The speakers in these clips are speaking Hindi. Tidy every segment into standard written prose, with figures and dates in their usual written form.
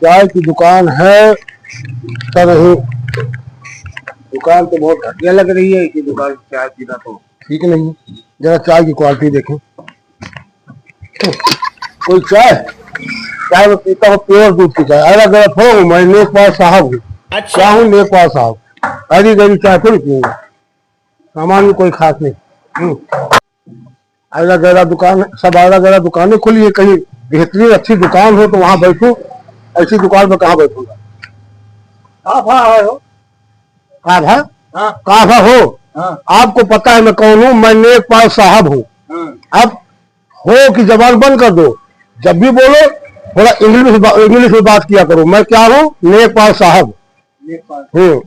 चाय की दुकान है तो नहीं, दुकान तो बहुत घटिया लग रही है। कि दुकान चाय पीना तो ठीक नहीं। जरा चाय की क्वालिटी देखें। कोई चाय चाय में पीता हूँ प्योर दूध की चाय। अगर गलत हो मैं लेखपाल साहब हूँ। क्या हूँ लेखपाल साहब, हरी गरी चाय थोड़ी पीऊंगा। सामान में कोई खास नहीं। आधा गहरा दुकान, सब आधा गहरा दुकानें खुली है। कहीं बेहतरीन अच्छी दुकान हो तो वहां बैठूं, ऐसी दुकान पर कहाँ बैठूंगा। काफा हो, काफा हो। आपको पता है मैं कौन हूँ? मैं लेखपाल साहब हूँ। अब हो कि जबान बंद कर दो। जब भी बोलो थोड़ा इंग्लिश में बात किया करो। मैं क्या हूँ? लेखपाल साहब।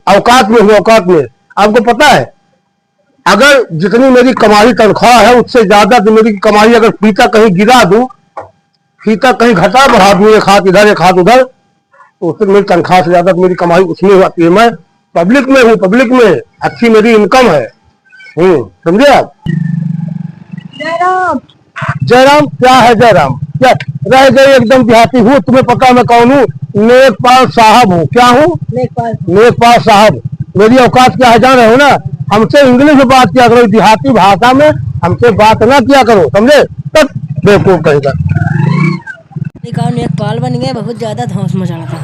औकात में हूँ, औकात में। आपको पता है अगर जितनी मेरी कमाई तनख्वाह है उससे ज्यादा तो मेरी कमाई अगर फीता कहीं गिरा दूं, फीता कहीं घटा बढ़ा दूं, एक हाथ इधर एक हाथ उधर, तो उससे मेरी तनख्वाह से ज्यादा मेरी कमाई उसमें होती है। मैं पब्लिक में हूँ, पब्लिक में अच्छी मेरी इनकम है। समझे आप? जयराम। जयराम क्या है? जयराम क्या रह गए? एकदम देहाती हूँ। तुम्हें पता मैं कौन हूँ? लेखपाल साहब हूँ। क्या हूँ? लेखपाल साहब। मेरी औकात क्या है जान रहे हो ना? हमसे इंग्लिश में बात किया करो, देहाती भाषा में हमसे बात ना किया करो, समझे? तब बेवकूफ कहेगा। लेखपाल बन गए, बहुत ज्यादा धौंस मचा रहा था।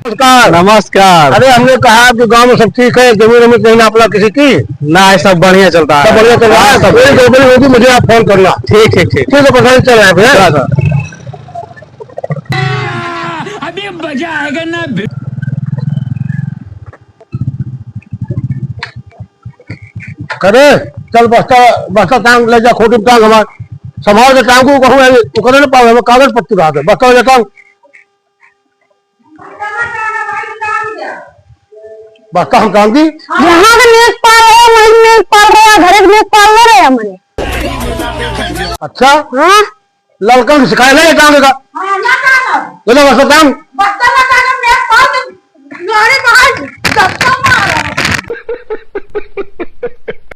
नमस्कार। नमस्कार। अरे हमने कहा कि गांव में सब ठीक है, जमीन वमीन कहीं नापना किसी की ना है, सब बढ़िया चलता है। सब बढ़िया चल रहा है। सब गड़बड़ी होगी मुझे आप फोन करना। ठीक ठीक ठीक ठीक है, पता चल रहा है भैया। अभी मजा आएगा ना। करे चल बस्ता बस्ता टांग ले जा, खोटी टांग हमारे संभाल के टांग को कहूँ तो करे ना पाओ। हमें कागज पत्ती रहा था बस्ता ले टांग, बस्ता हम टांग दी। यहाँ का लेखपाल है, वही लेखपाल रहा, घर के लेखपाल न रहे हमारे। अच्छा हाँ लड़का सिखाया नहीं टांगे का? चलो बस्ता टांग।